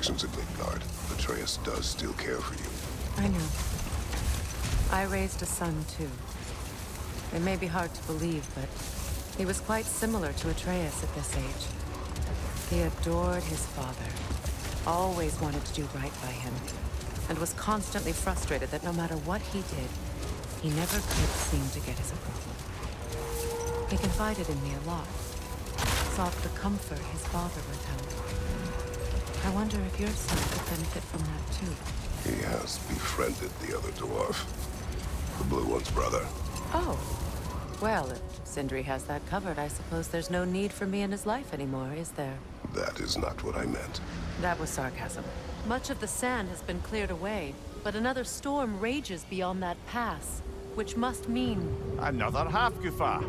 actions at Midgard, Atreus does still care for you. I know. I raised a son, too. It may be hard to believe, but he was quite similar to Atreus at this age. He adored his father, always wanted to do right by him, and was constantly frustrated that no matter what he did, he never could seem to get his approval. He confided in me a lot, sought the comfort his father withheld. I wonder if your son could benefit from that too. He has befriended the other dwarf. The blue one's brother. Oh. Well, if Sindri has that covered, I suppose there's no need for me in his life anymore, is there? That is not what I meant. That was sarcasm. Much of the sand has been cleared away, but another storm rages beyond that pass, which must mean... Another half-goofa.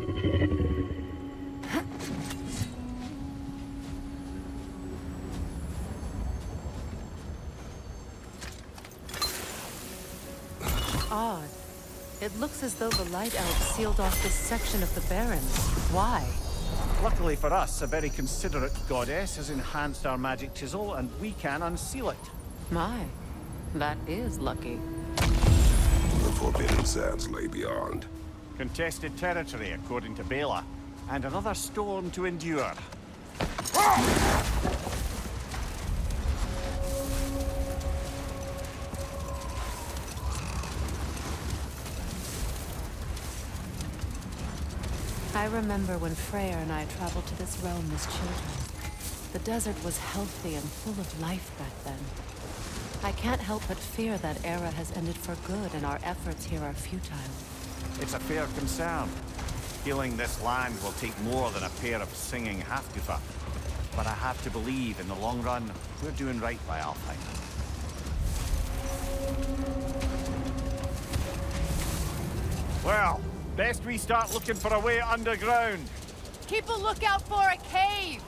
Odd. It looks as though the Light Elves sealed off this section of the Barrens. Why? Luckily for us, a very considerate goddess has enhanced our magic chisel, and we can unseal it. My, that is lucky. The Forbidden Sands lay beyond. Contested territory, according to Bela, and another storm to endure. I remember when Freyr and I traveled to this realm as children. The desert was healthy and full of life back then. I can't help but fear that era has ended for good and our efforts here are futile. It's a fair concern. Healing this land will take more than a pair of singing half-goofa. But I have to believe, in the long run, we're doing right by Alfheim. Well, best we start looking for a way underground. Keep a lookout for a cave!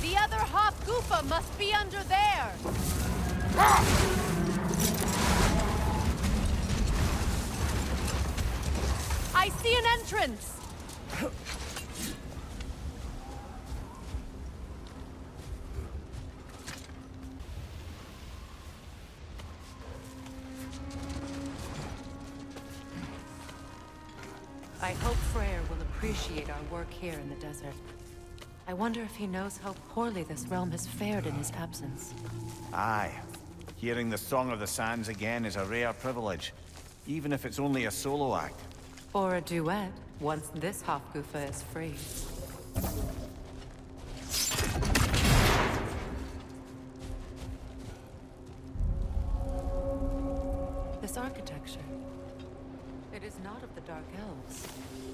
The other half-goofa must be under there! I see an entrance! I hope Freyr will appreciate our work here in the desert. I wonder if he knows how poorly this realm has fared in his absence. Aye. Hearing the Song of the Sands again is a rare privilege, even if it's only a solo act. Or a duet, once this half-goofa is free. This architecture. It is not of the Dark Elves.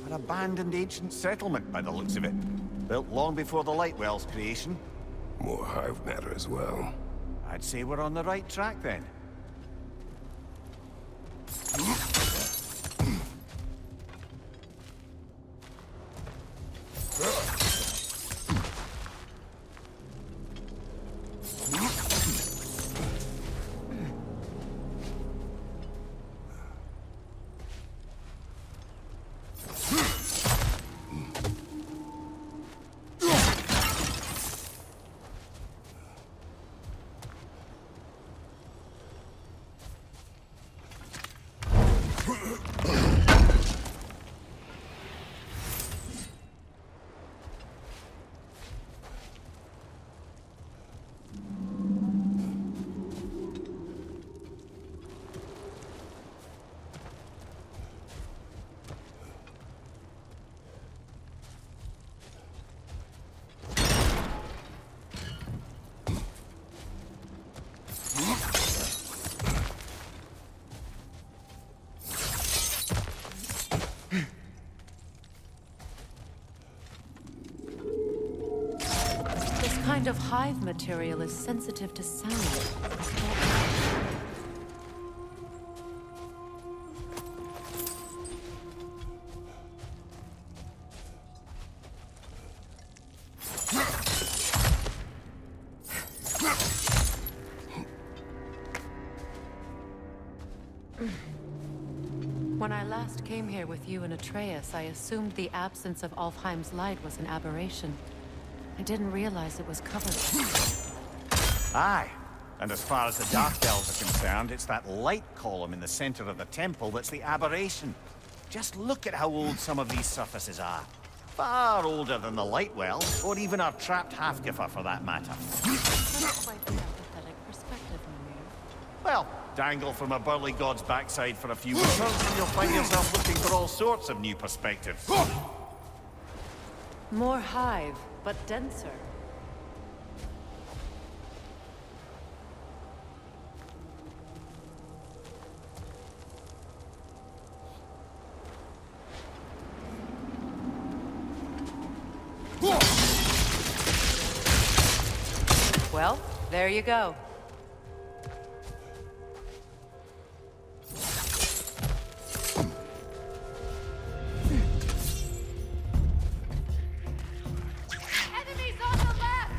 An abandoned ancient settlement, by the looks of it. Built long before the Lightwell's creation. More hive matter as well. I'd say we're on the right track, then. kind of hive material is sensitive to sound? When I last came here with you and Atreus, I assumed the absence of Alfheim's light was an aberration. I didn't realize it was covered. Aye. And as far as the Dark Elves are concerned, it's that light column in the center of the temple that's the aberration. Just look at how old some of these surfaces are. Far older than the light well, or even our trapped Halfgifer for that matter. That's quite the apathetic perspective, Mimir. Well, dangle from a burly god's backside for a few winters, and you'll find yourself looking for all sorts of new perspectives. More hive, but denser. Well, there you go. Enemies on the left!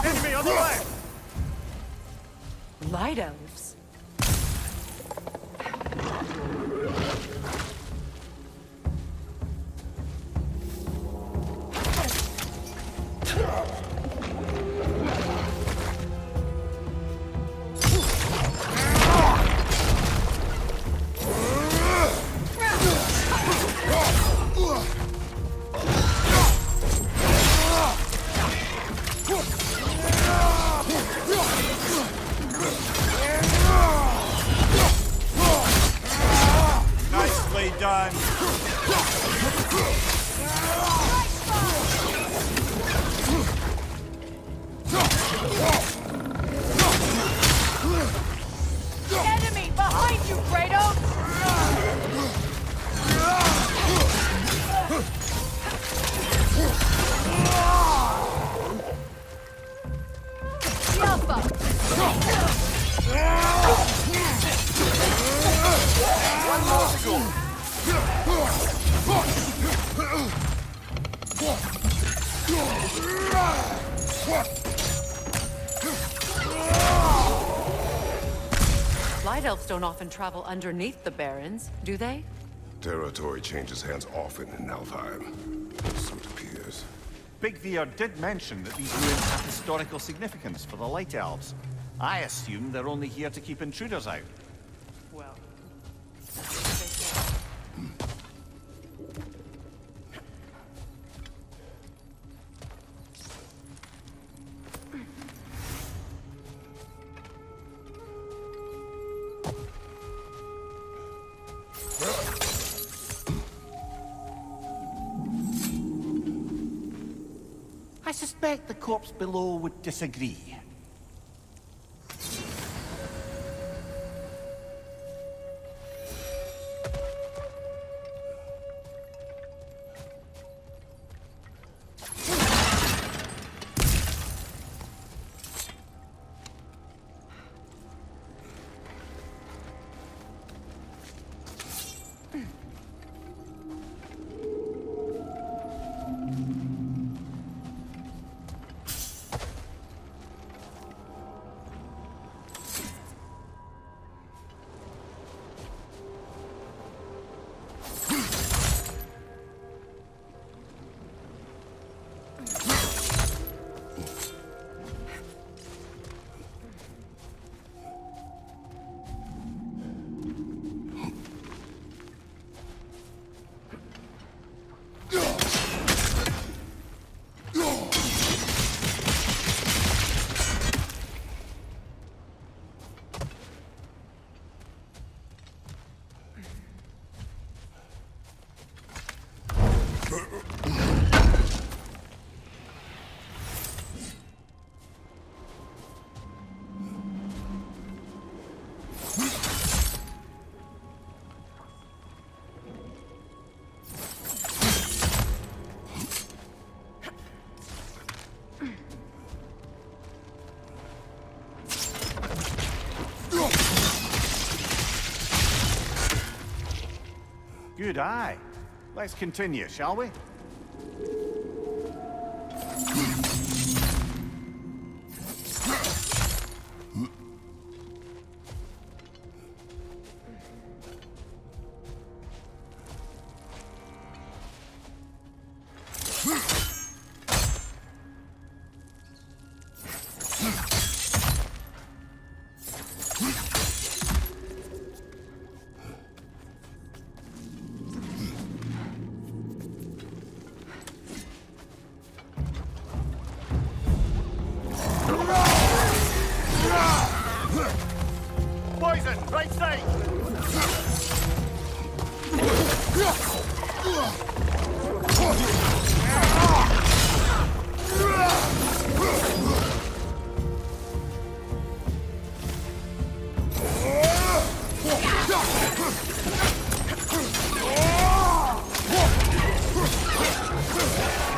Enemy on the left! Light elves? Nicely done. Enemy behind you, Kratos! Yelpa! One more to go. Light elves don't often travel underneath the Barrens, do they? Territory changes hands often in Alfheim. So it appears. Big Veer did mention that these ruins have historical significance for the Light Elves. I assume they're only here to keep intruders out. Well, I suspect the corpse below would disagree. Good eye. Let's continue, shall we? Poison! Right side!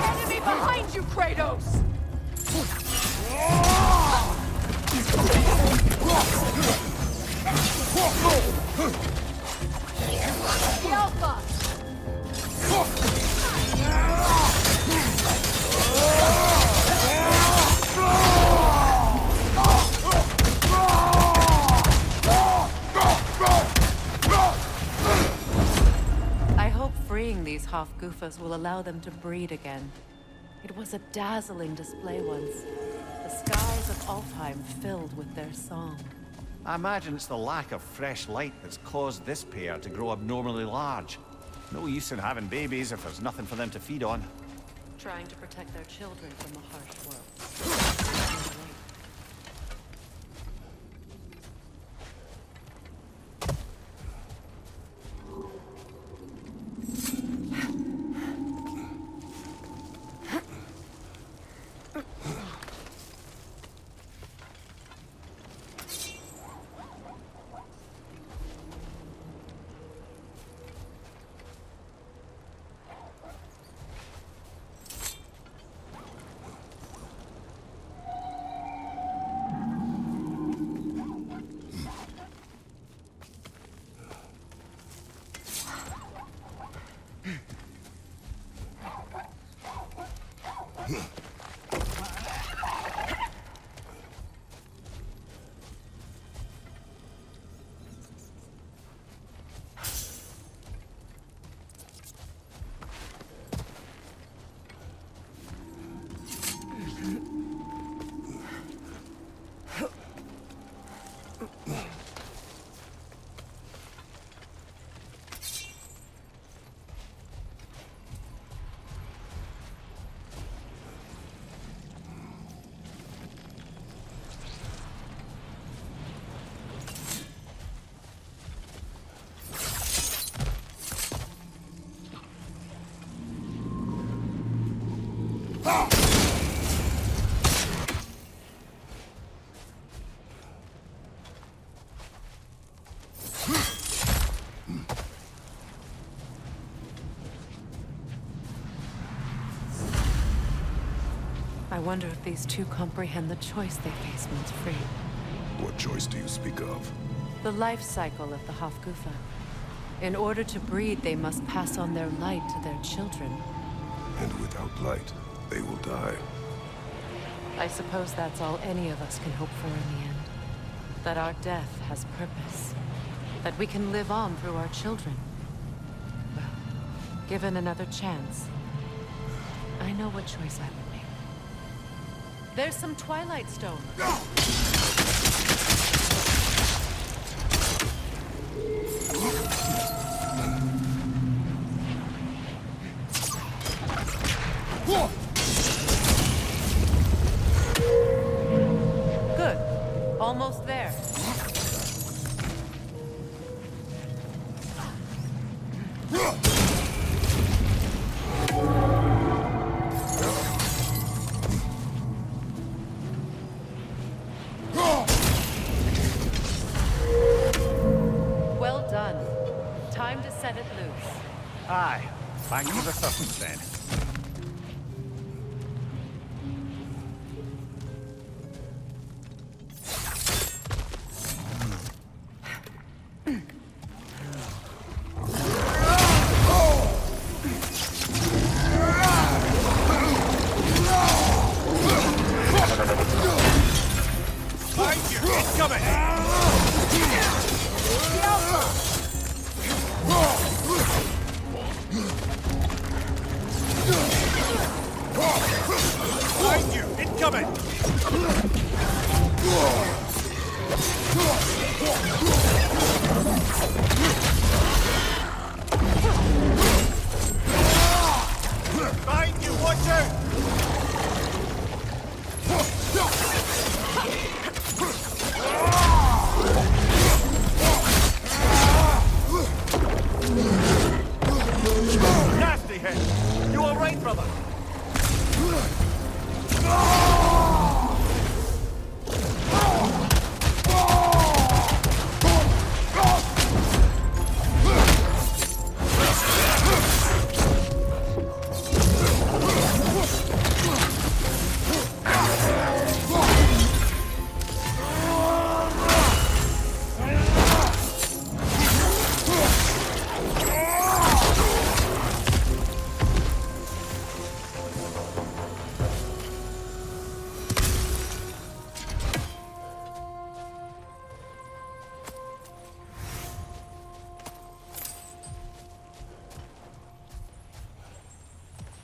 Enemy behind you, Kratos! The Alpha! I hope freeing these Hofgufas will allow them to breed again. It was a dazzling display once. The skies of Alfheim filled with their song. I imagine it's the lack of fresh light that's caused this pair to grow abnormally large. No use in having babies if there's nothing for them to feed on. Trying to protect their children from a harsh world. I wonder if these two comprehend the choice they face once free. What choice do you speak of? The life cycle of the Hofgufa. In order to breed, they must pass on their light to their children. And without light, they will die. I suppose that's all any of us can hope for in the end. That our death has purpose. That we can live on through our children. Well, given another chance, I know what choice I would make. There's some Twilight Stone. Good. Almost there. Well done. Time to set it loose. Aye. Back to the substance then. incoming! Behind you, watch out! Nasty hit! You alright, brother?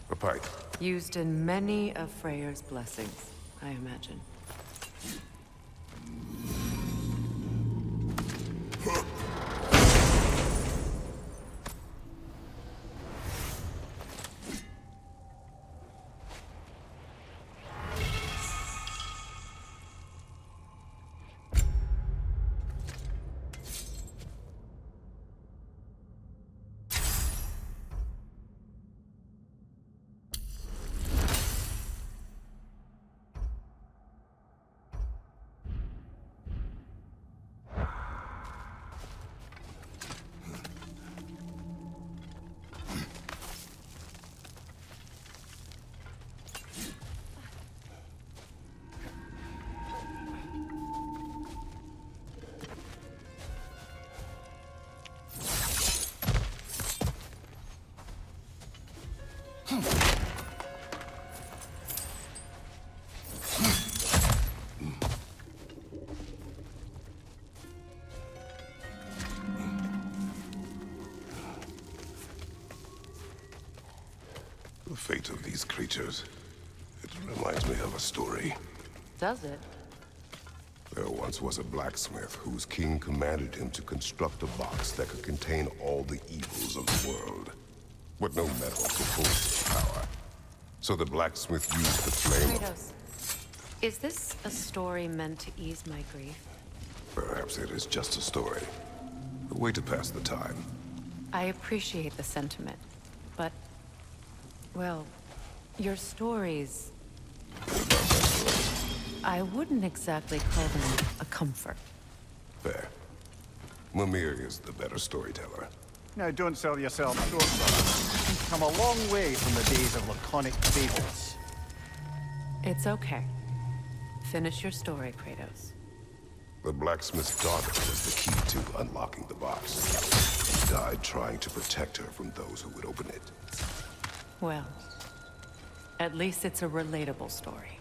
A pipe. Used in many of Freyr's blessings, I imagine. The fate of these creatures. It reminds me of a story. Does it? There once was a blacksmith whose king commanded him to construct a box that could contain all the evils of the world. But no metal could hold its power. So the blacksmith used the flame of... Kratos, is this a story meant to ease my grief? Perhaps it is just a story. A way to pass the time. I appreciate the sentiment, but... well, your stories... I wouldn't exactly call them a comfort. Fair. Mimir is the better storyteller. Now, don't sell yourself short, brother. You've come a long way from the days of laconic fables. It's okay. Finish your story, Kratos. The blacksmith's daughter was the key to unlocking the box. She died trying to protect her from those who would open it. Well, at least it's a relatable story.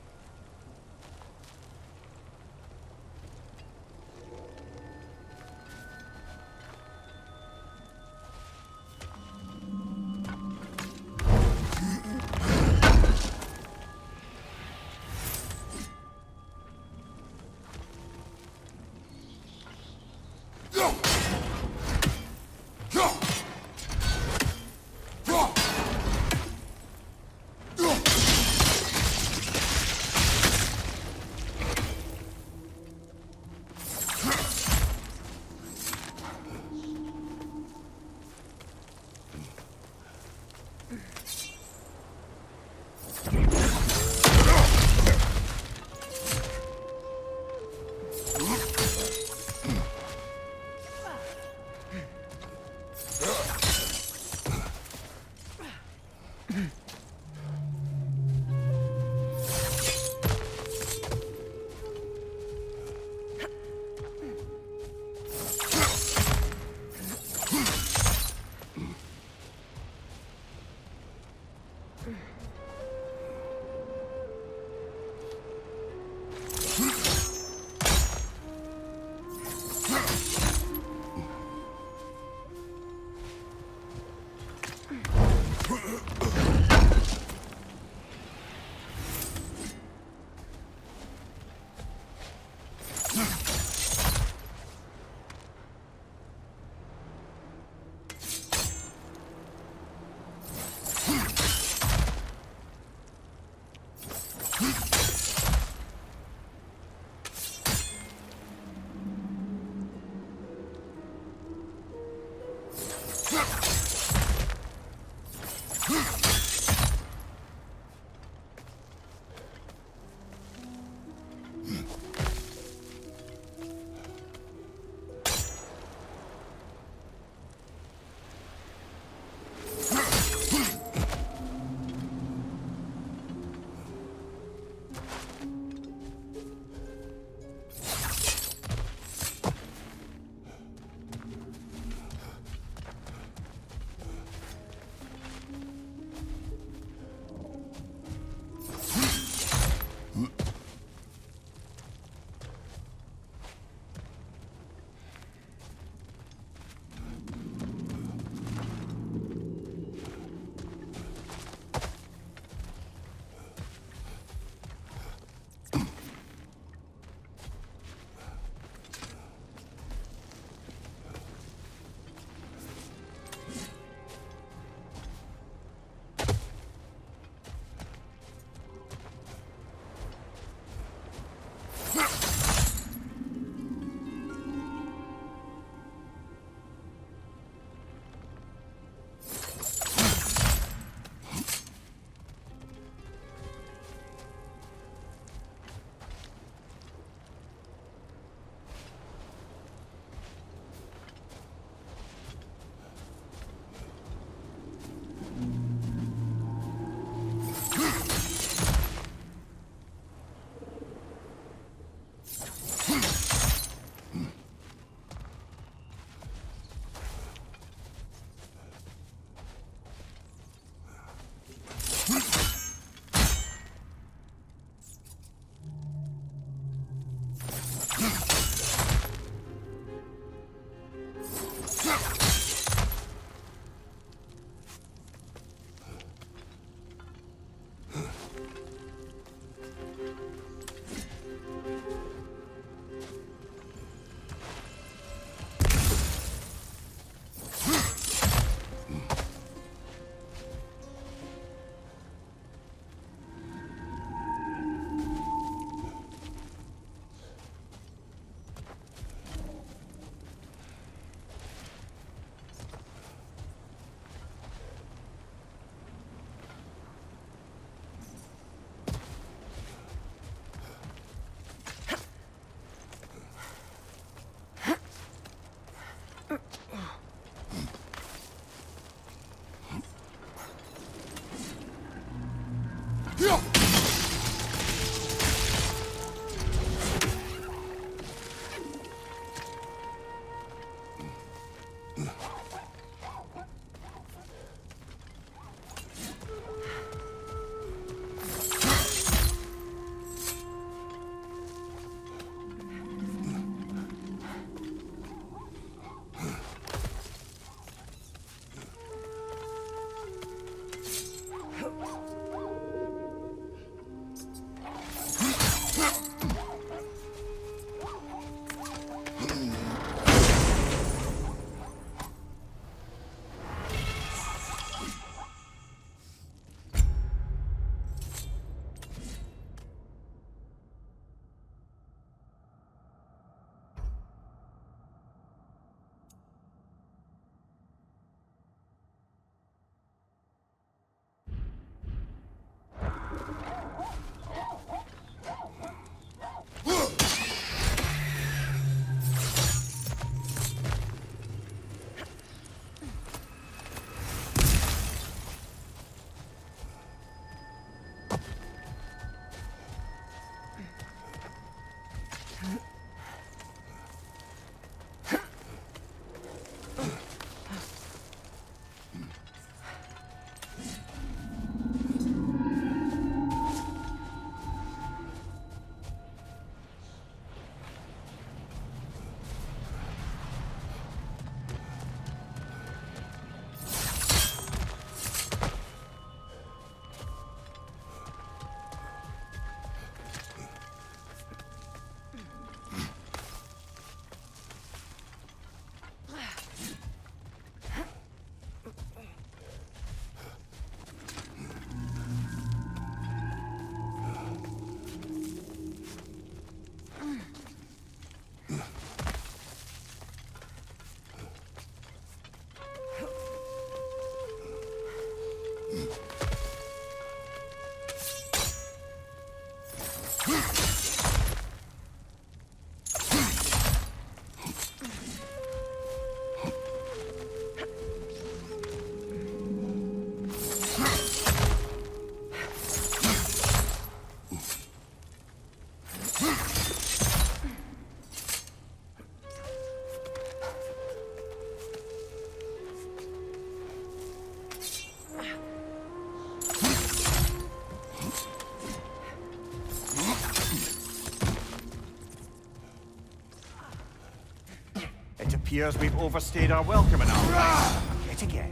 appears we've overstayed our welcome in Alfheim. Yet again.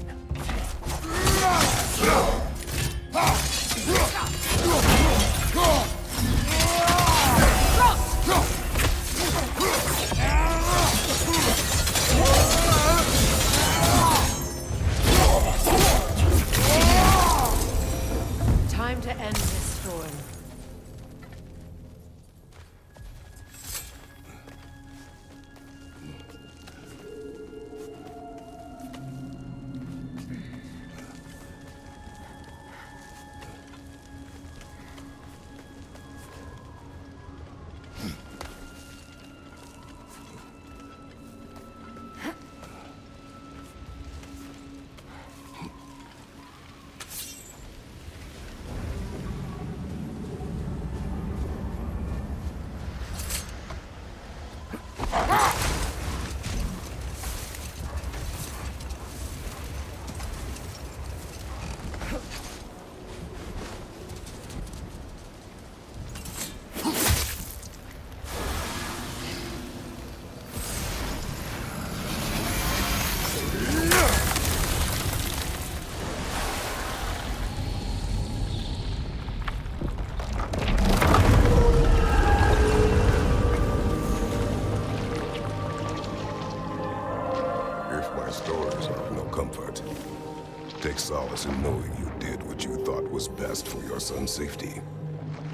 Time to end this storm. Take solace in knowing you did what you thought was best for your son's safety.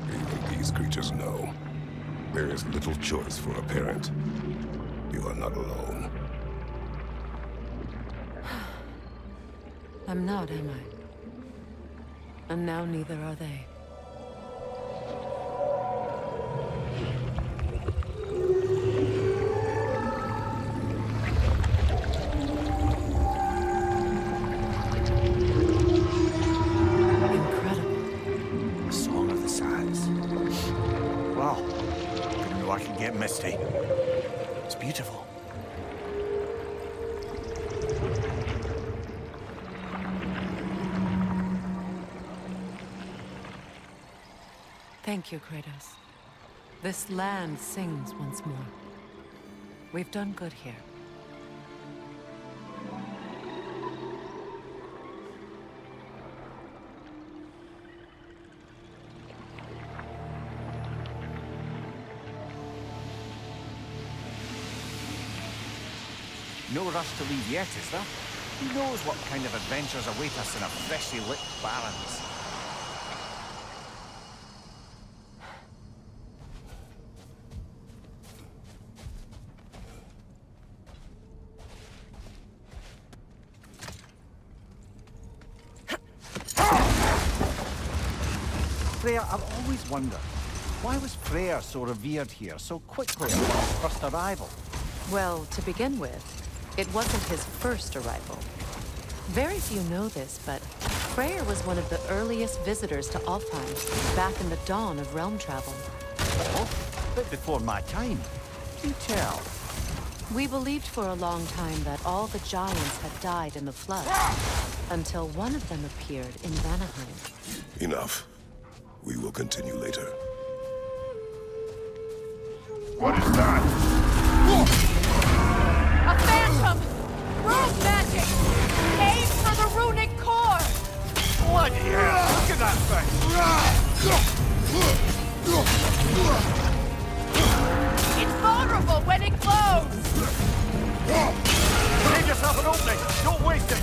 Even these creatures know. There is little choice for a parent. You are not alone. I'm not, am I? And now neither are they. Misty. It's beautiful. Thank you, Kratos. This land sings once more. We've done good here. No rush to leave yet, is there? Who knows what kind of adventures await us in a freshly lit Barrens? Freyr, I've always wondered, why was Freyr so revered here so quickly upon his first arrival? Well, to begin with, it wasn't his first arrival. Very few know this, but Freyr was one of the earliest visitors to Alfheim, back in the dawn of realm travel. Oh, a bit before my time. Do tell. We believed for a long time that all the giants had died in the flood, until one of them appeared in Vanaheim. Enough. We will continue later. What is that? A phantom! Rune magic! Aim for the runic core! Bloody hell! Look at that thing! It's vulnerable when it glows! Save yourself an opening! Don't waste it!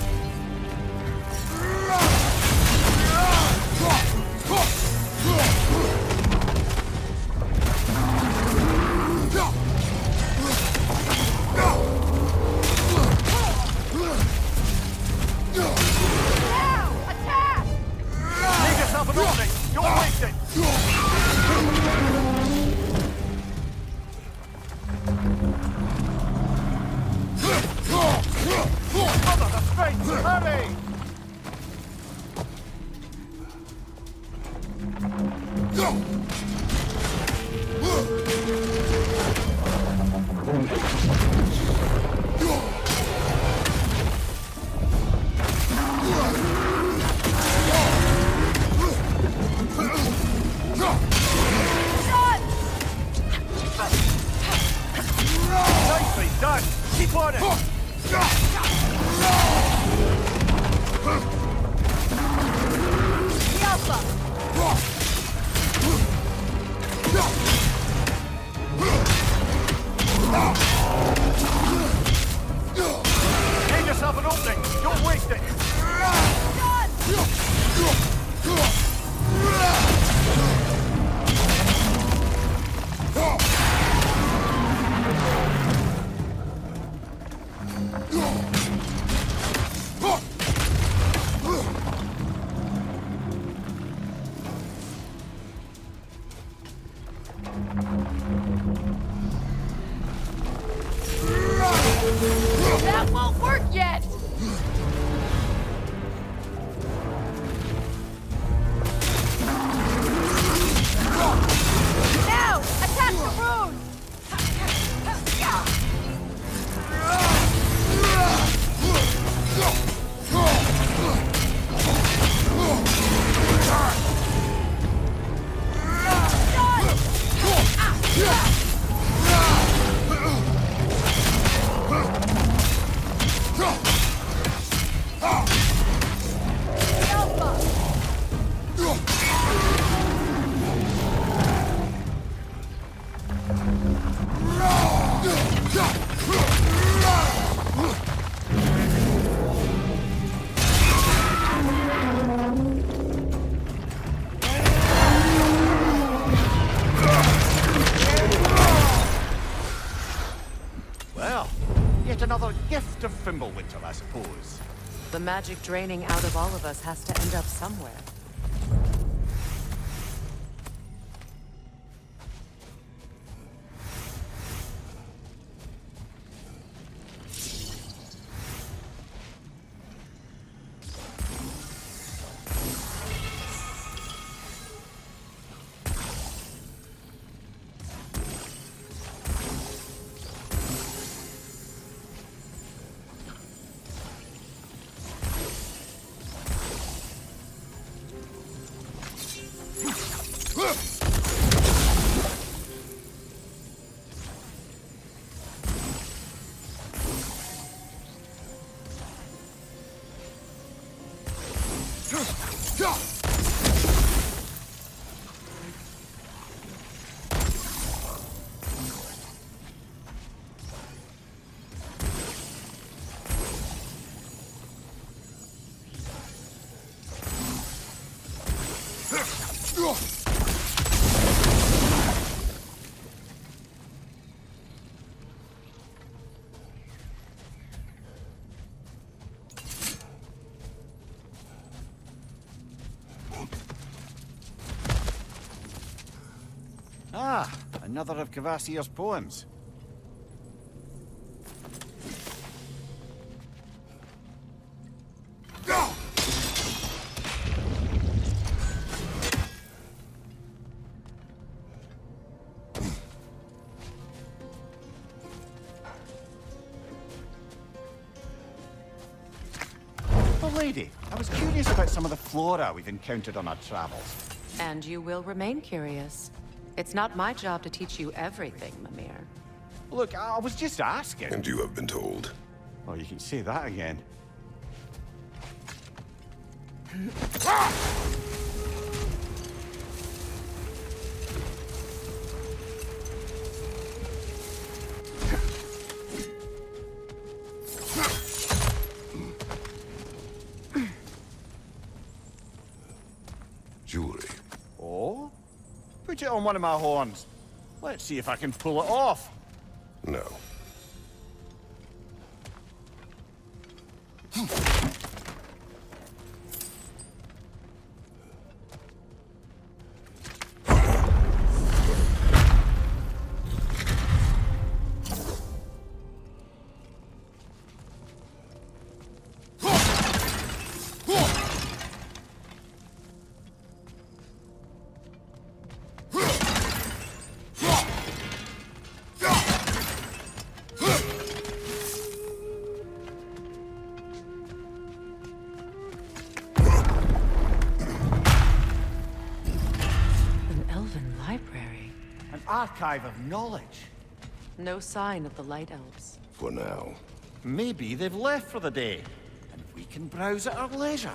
Mother, that's great! another gift of Fimbulwinter, I suppose. The magic draining out of all of us has to end up somewhere. Ah, another of Kvasir's poems. Oh, lady, I was curious about some of the flora we've encountered on our travels. And you will remain curious. It's not my job to teach you everything, Mimir. Look, I was just asking. And you have been told. Oh, you can say that again. Jewelry. Oh? Put it on one of my horns. Let's see if I can pull it off. No. Archive of knowledge. No sign of the Light Elves. For now. Maybe they've left for the day, and we can browse at our leisure.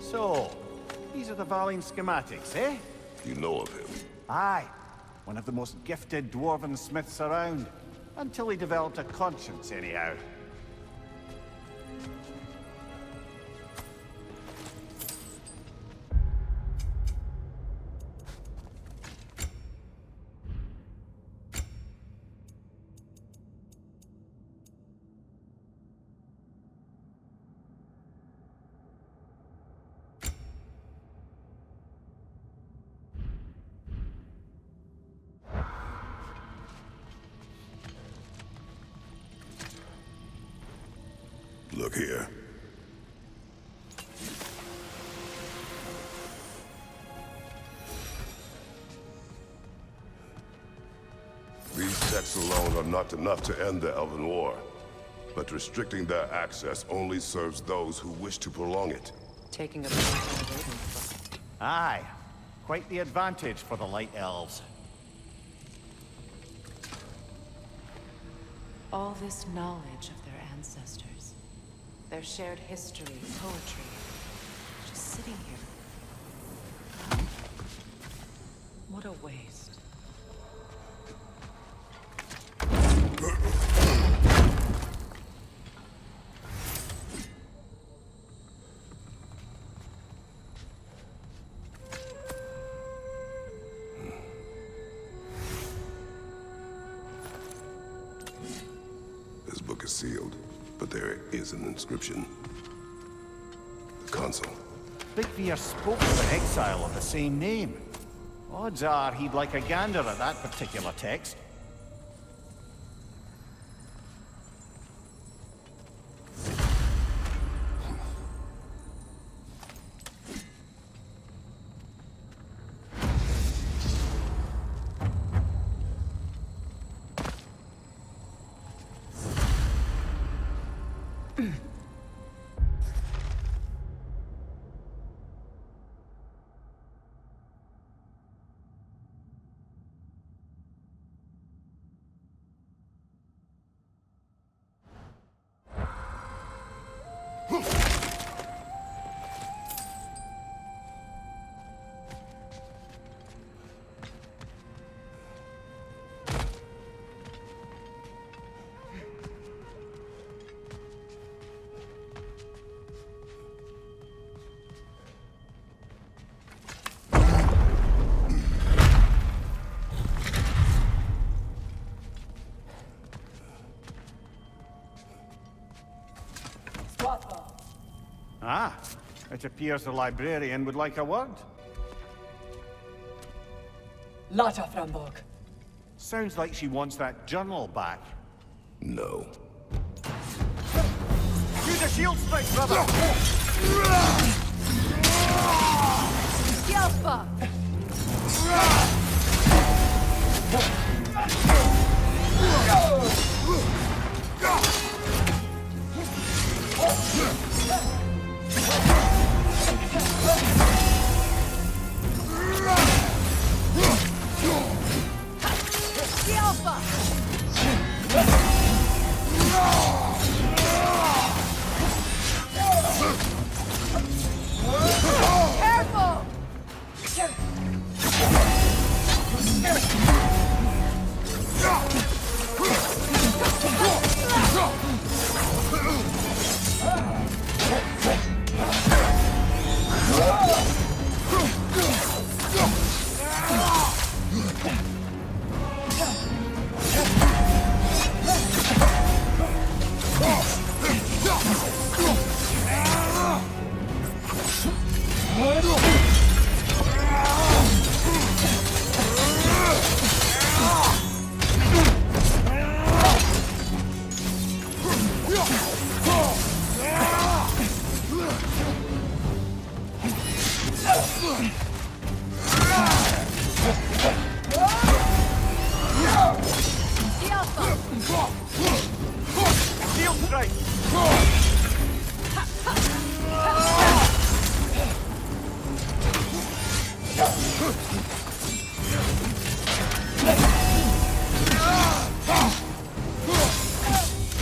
So, these are the Valine schematics, eh? You know of him. Aye. One of the most gifted dwarven smiths around. Until he developed a conscience, anyhow. Look here. These texts alone are not enough to end the Elven War. But restricting their access only serves those who wish to prolong it. Taking a break. Aye. Quite the advantage for the Light Elves. All this knowledge of their ancestors. Their shared history, poetry. Just sitting here. What a waste. This book is sealed, but there is an inscription. The console. Big Veer spoke of an exile of the same name. Odds are he'd like a gander at that particular text. Ah, it appears the librarian would like a word. Lata Frambog. Sounds like she wants that journal back. No. Use a shield strike, brother! Yelpa! Careful! Shield strike!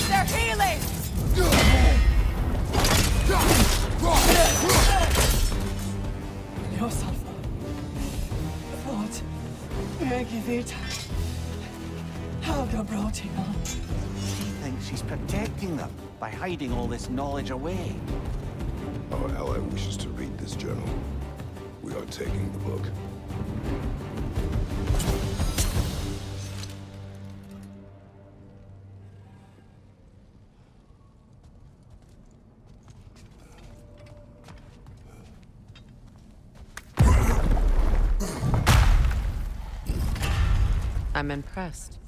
They're healing! Yourself. What? Megivita. Helga brought him on. She thinks she's protecting them by hiding all this knowledge away. Our ally wishes to read this journal. We are taking the book. I'm impressed.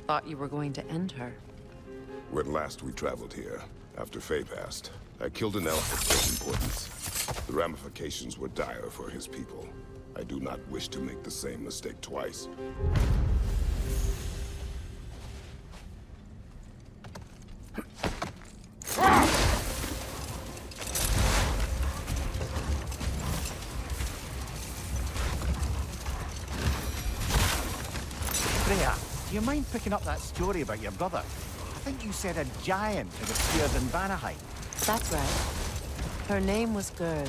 Thought you were going to end her. When last we traveled here, after Faye passed, I killed an elf of great importance. The ramifications were dire for his people. I do not wish to make the same mistake twice. Freyr, do you mind picking up that story about your brother? I think you said a giant had appeared in Vanaheim. That's right. Her name was Gerd,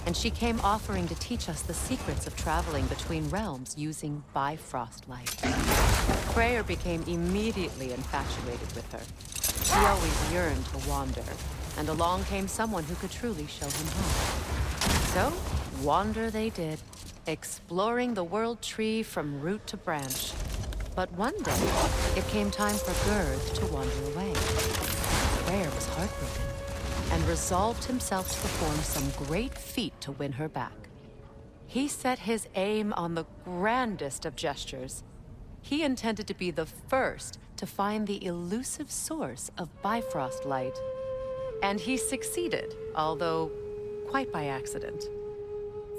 and she came offering to teach us the secrets of traveling between realms using Bifrost light. Freyr became immediately infatuated with her. He always yearned to wander, and along came someone who could truly show him home. So, wander they did, exploring the world tree from root to branch. But one day, it came time for Gerd to wander away. Freyr was heartbroken and resolved himself to perform some great feat to win her back. He set his aim on the grandest of gestures. He intended to be the first to find the elusive source of Bifrost light. And he succeeded, although quite by accident.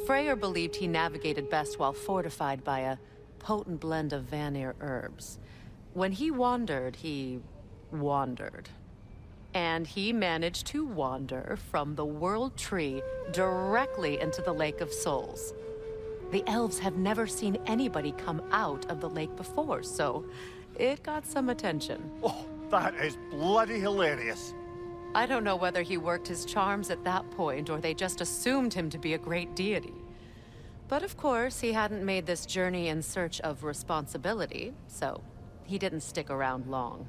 Freyr believed he navigated best while fortified by a potent blend of Vanir herbs. When he wandered, he wandered. And he managed to wander from the World Tree directly into the Lake of Souls. The elves have never seen anybody come out of the lake before, so it got some attention. Oh, that is bloody hilarious. I don't know whether he worked his charms at that point or they just assumed him to be a great deity. But of course, he hadn't made this journey in search of responsibility, so he didn't stick around long.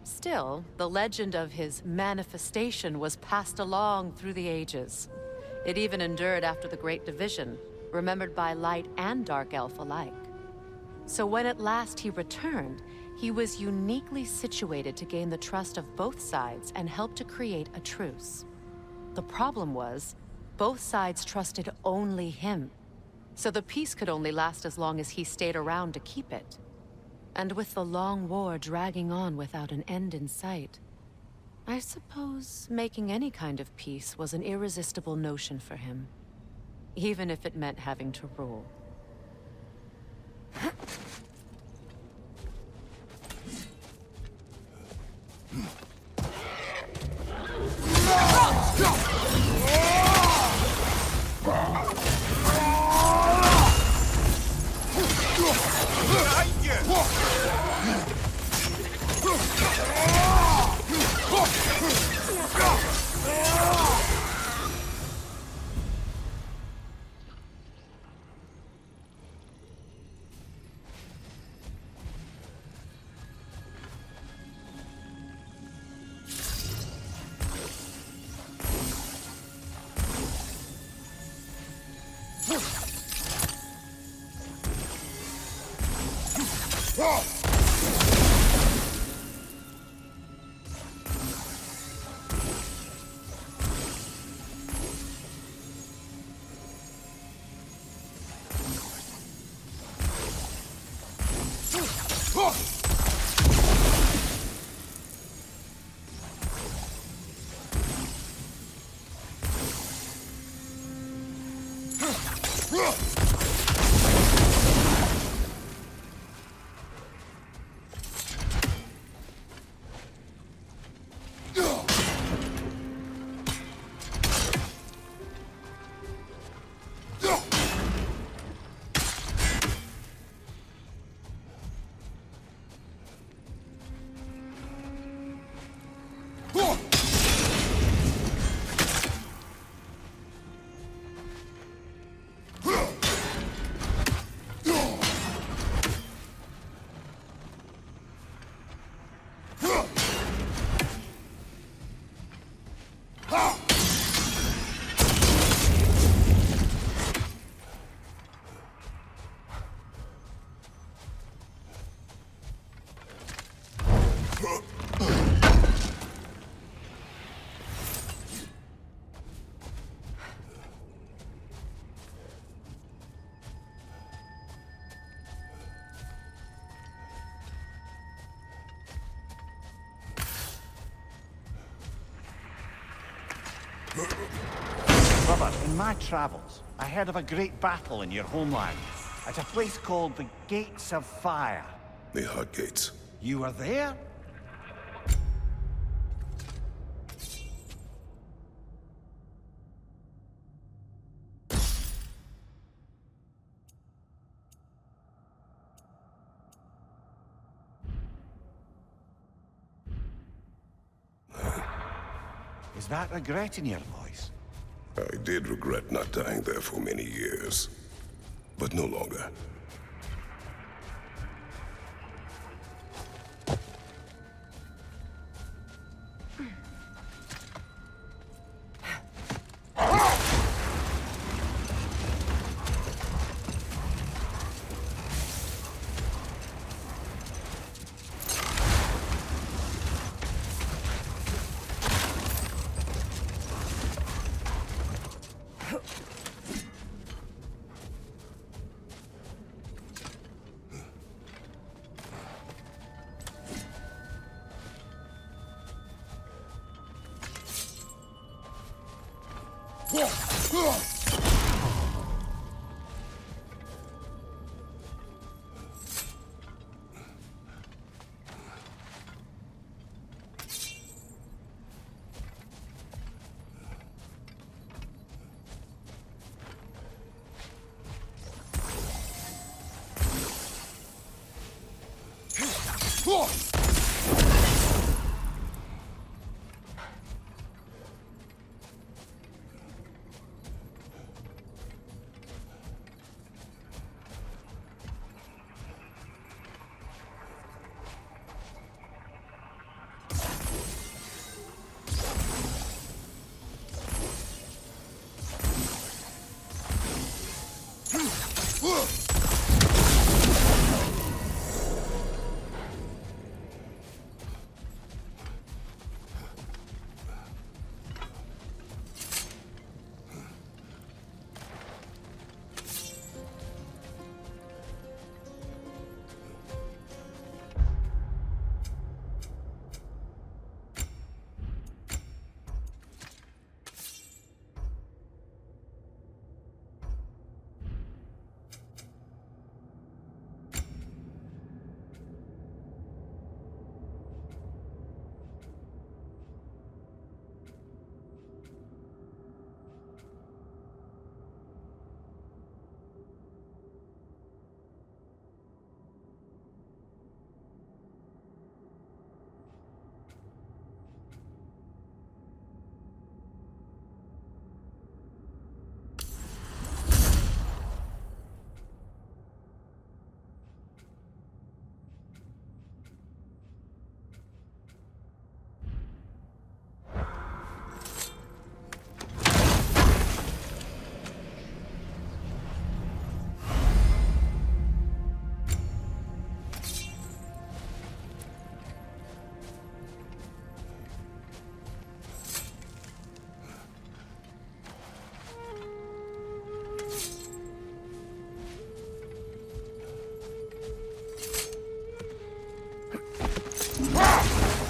Still, the legend of his manifestation was passed along through the ages. It even endured after the Great Division, remembered by Light and Dark Elf alike. So when at last he returned, he was uniquely situated to gain the trust of both sides and help to create a truce. The problem was, both sides trusted only him. So the peace could only last as long as he stayed around to keep it. And with the long war dragging on without an end in sight, I suppose making any kind of peace was an irresistible notion for him. Even if it meant having to rule. Brother, in my travels, I heard of a great battle in your homeland, at a place called the Gates of Fire. The Hut Gates. You were there? Is that regret in your voice? I did regret not dying there for many years, but no longer.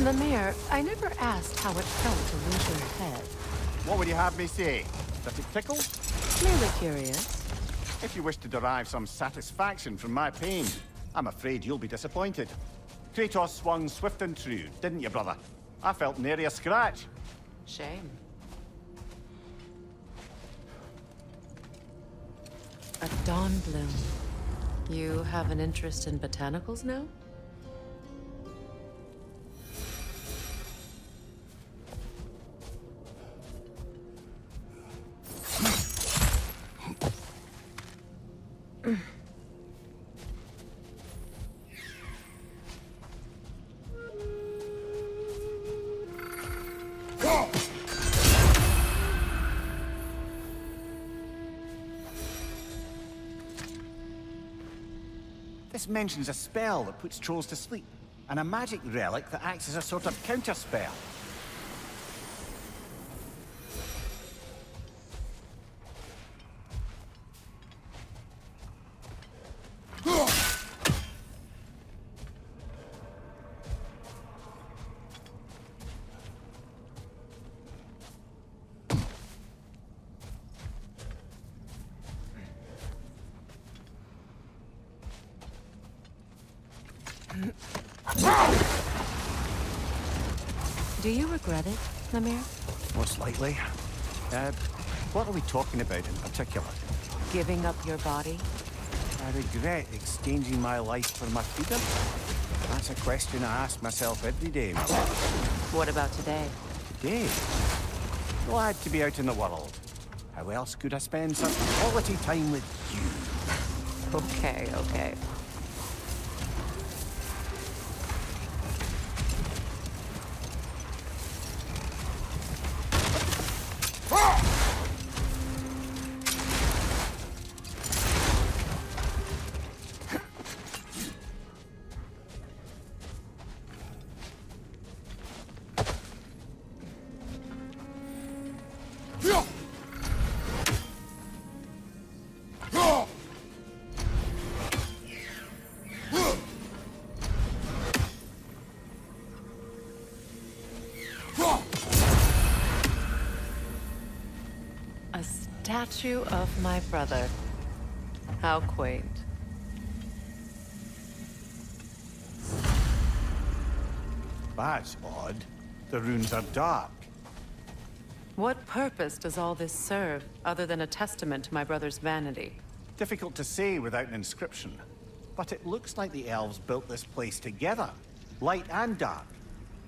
Mimir, I never asked how it felt to lose your head. What would you have me say? Does it tickle? Merely curious. If you wish to derive some satisfaction from my pain, I'm afraid you'll be disappointed. Kratos swung swift and true, didn't you, brother? I felt nary a scratch. Shame. A dawn bloom. You have an interest in botanicals now? This mentions a spell that puts trolls to sleep, and a magic relic that acts as a sort of counter-spell. Do you regret it, Mimir? Most likely. What are we talking about in particular? Giving up your body? I regret exchanging my life for my freedom. That's a question I ask myself every day, my love. What about today? Today? Glad to be out in the world. How else could I spend such quality time with you? Okay, okay. statue of my brother. How quaint. That's odd. The runes are dark. What purpose does all this serve, other than a testament to my brother's vanity? Difficult to say without an inscription. But it looks like the elves built this place together, light and dark.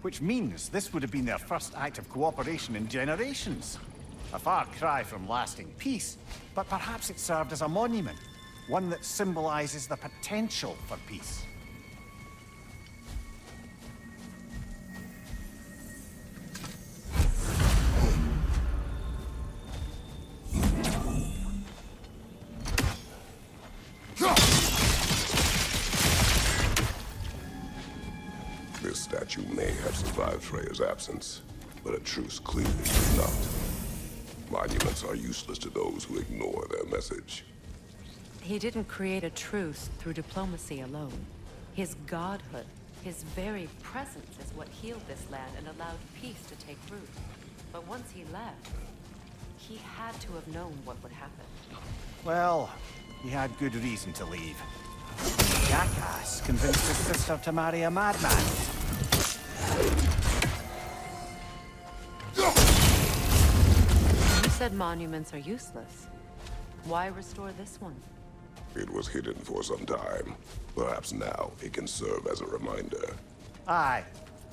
Which means this would have been their first act of cooperation in generations. A far cry from lasting peace, but perhaps it served as a monument. One that symbolizes the potential for peace. This statue may have survived Freyr's absence, but a truce clearly did not. Monuments are useless to those who ignore their message. He didn't create a truce through diplomacy alone. His godhood, his very presence is what healed this land and allowed peace to take root. But once he left, he had to have known what would happen. Well, he had good reason to leave. Jackass convinced his sister to marry a madman. You said monuments are useless. Why restore this one? It was hidden for some time. Perhaps now it can serve as a reminder. Aye.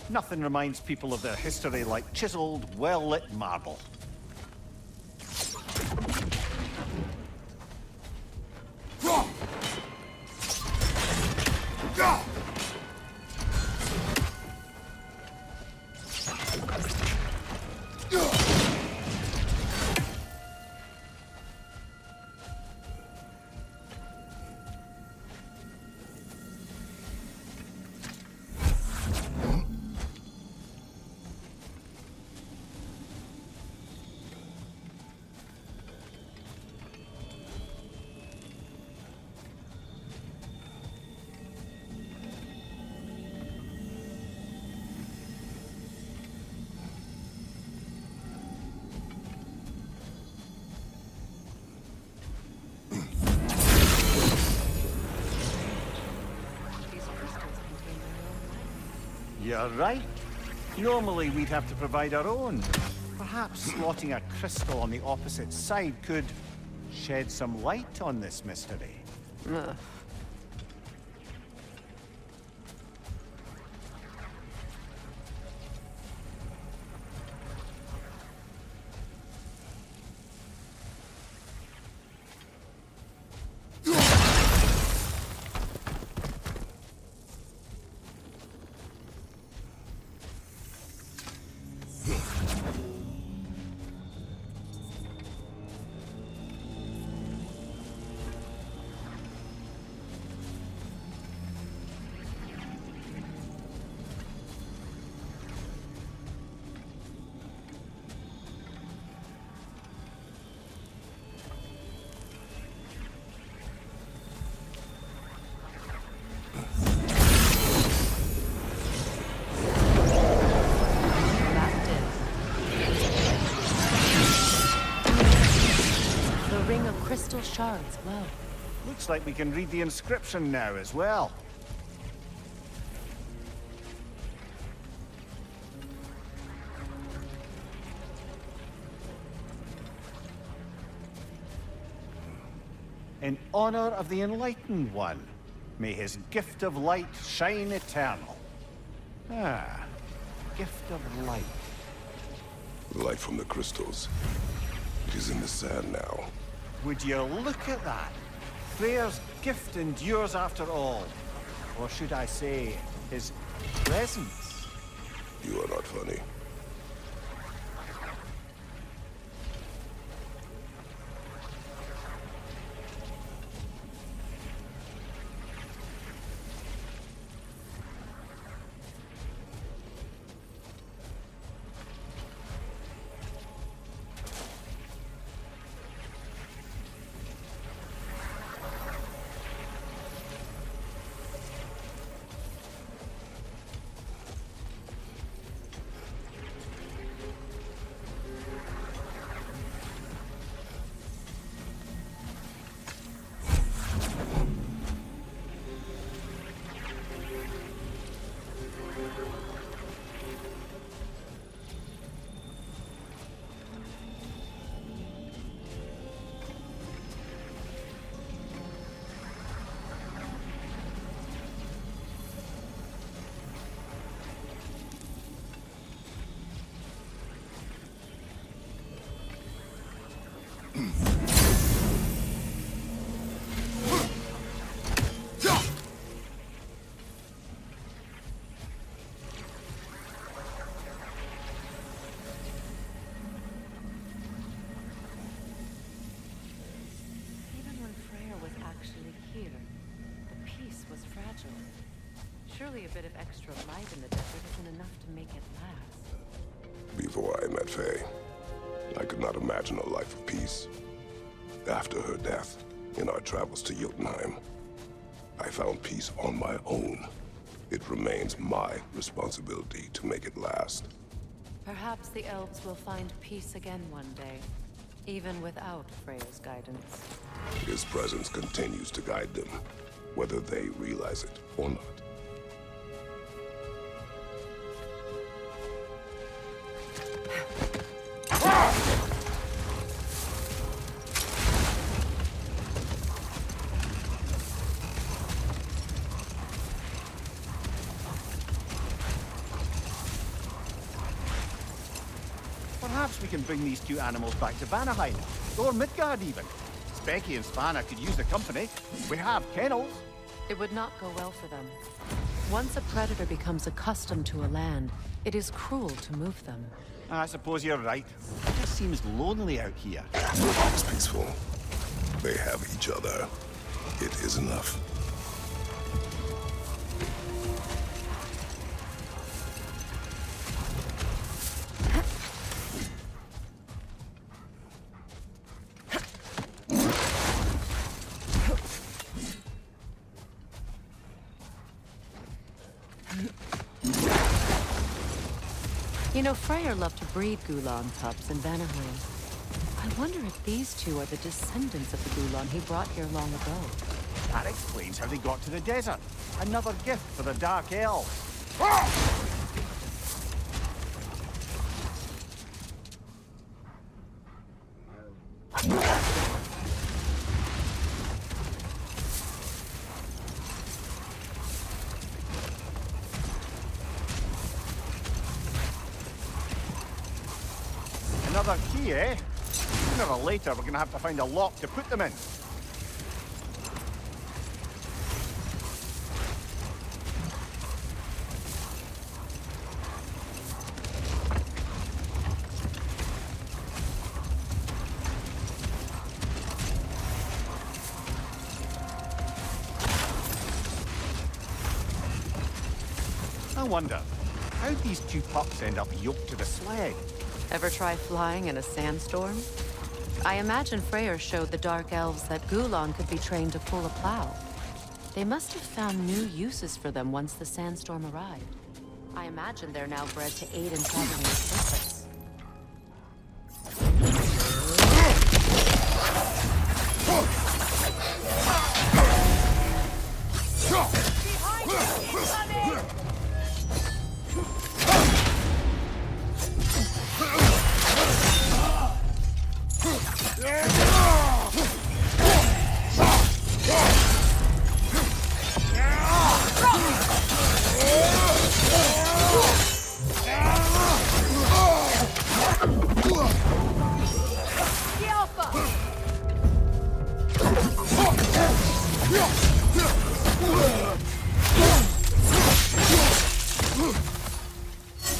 Nothing reminds people of their history like chiseled, well-lit marble. You're right. Normally we'd have to provide our own. Perhaps slotting a crystal on the opposite side could shed some light on this mystery. Ugh. Crystal shards glow. Looks like we can read the inscription now as well. In honor of the Enlightened One, may his gift of light shine eternal. Ah, gift of light. The light from the crystals. It is in the sand now. Would you look at that? Freyr's gift endures after all. Or should I say, his presence? You are not funny. Even when Freyr was actually here, the peace was fragile. Surely a bit of extra light in the desert isn't enough to make it last. Before I met Faye, I could not imagine a life of peace. After her death, in our travels to Jotunheim, I found peace on my own. It remains my responsibility to make it last. Perhaps the elves will find peace again one day, even without Freyr's guidance. His presence continues to guide them, whether they realize it or not. Perhaps we can bring these two animals back to Vanaheim, or Midgard even. Specky and Spanner could use the company. We have kennels. It would not go well for them. Once a predator becomes accustomed to a land, it is cruel to move them. I suppose you're right. It just seems lonely out here. It's peaceful. They have each other. It is enough. You know, Freyr loved to breed Gulan pups in Vanaheim. I wonder if these two are the descendants of the Gulan he brought here long ago. That explains how they got to the desert. Another gift for the Dark Elves. Another key, eh? Sooner or later, we're gonna have to find a lock to put them in. I wonder, how'd these two pups end up yoked to the sled? Ever try flying in a sandstorm? I imagine Freyr showed the Dark Elves that Gulan could be trained to pull a plow. They must have found new uses for them once the sandstorm arrived. I imagine they're now bred to aid in traveling with purpose.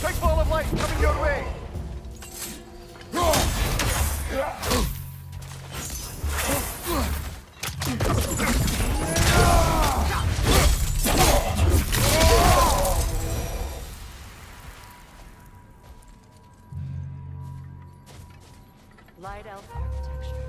Big ball of light coming your way! Light elf architecture.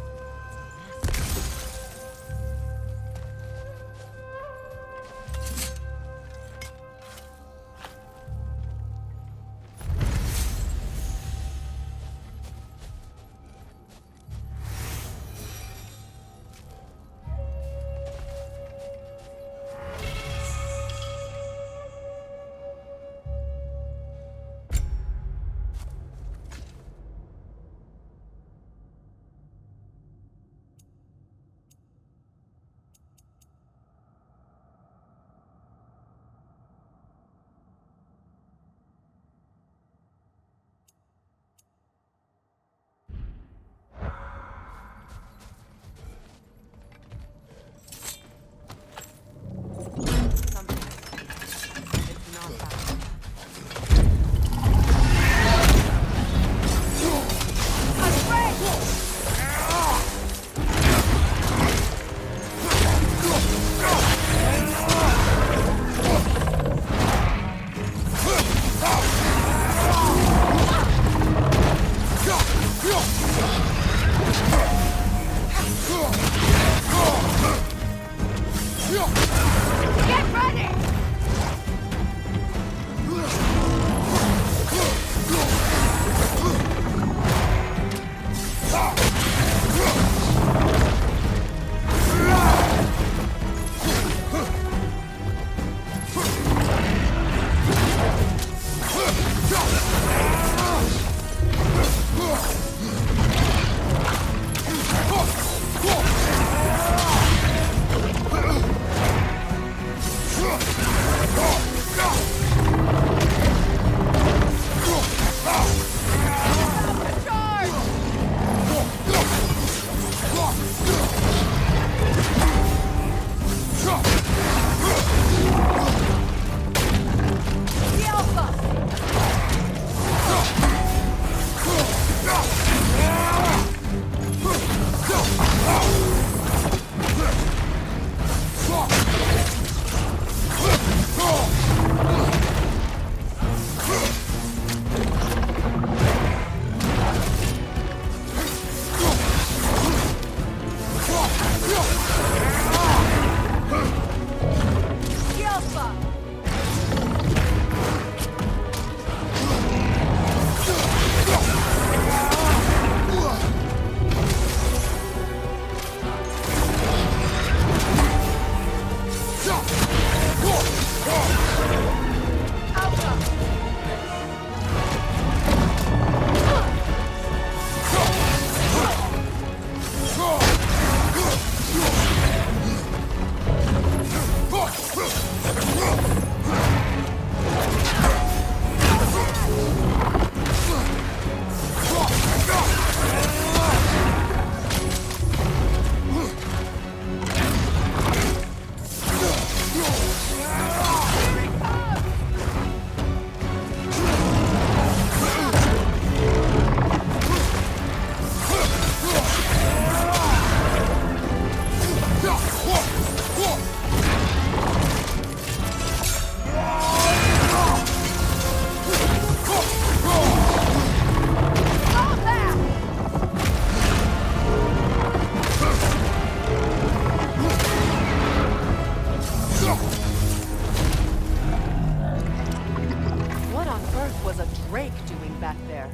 was a drake doing back there?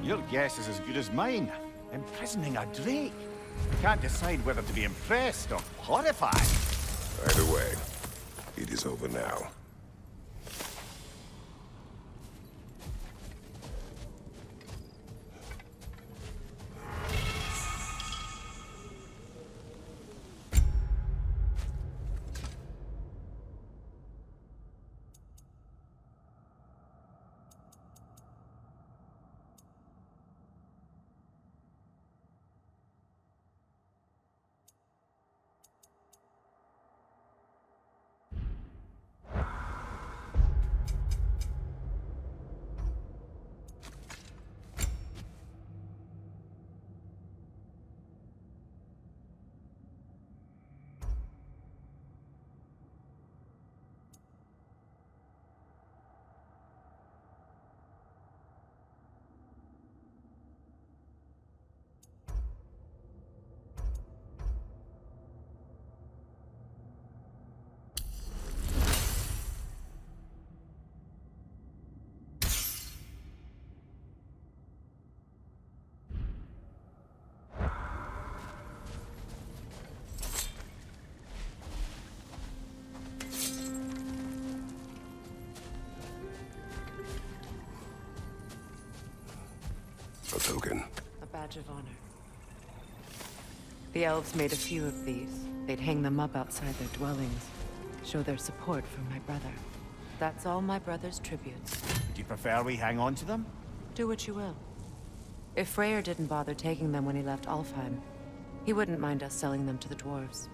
Your guess is as good as mine. Imprisoning a drake. Can't decide whether to be impressed or horrified. Either way, it is over now. A token. A badge of honor. The elves made a few of these. They'd hang them up outside their dwellings. Show their support for my brother. That's all my brother's tributes. Do you prefer we hang on to them? Do what you will. If Freyr didn't bother taking them when he left Alfheim, he wouldn't mind us selling them to the dwarves.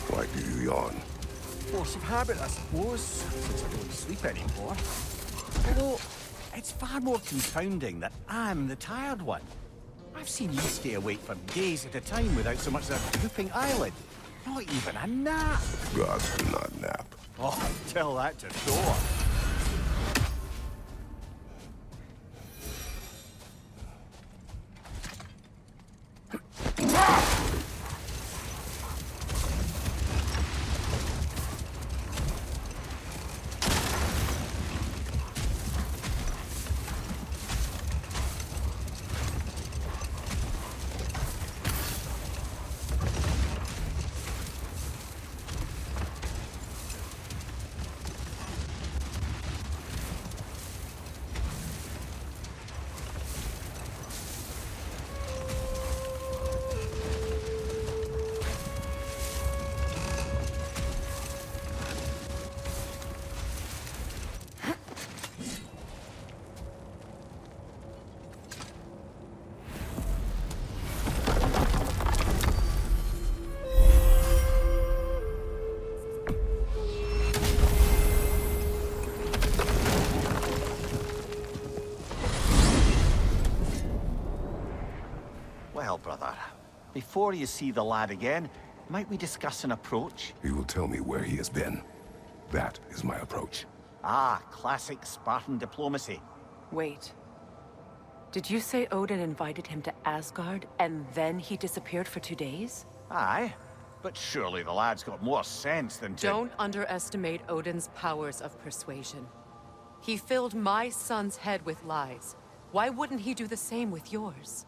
Why do you yawn? Force of habit, I suppose, since I don't sleep anymore. Although, it's far more confounding that I'm the tired one. I've seen you stay awake for days at a time without so much as a drooping eyelid. Not even a nap. Gods do not nap. Oh, tell that to Thor. Before you see the lad again, might we discuss an approach? He will tell me where he has been. That is my approach. Ah, classic Spartan diplomacy. Wait. Did you say Odin invited him to Asgard, and then he disappeared for 2 days? Aye, but surely the lad's got more sense than to... Don't underestimate Odin's powers of persuasion. He filled my son's head with lies. Why wouldn't he do the same with yours?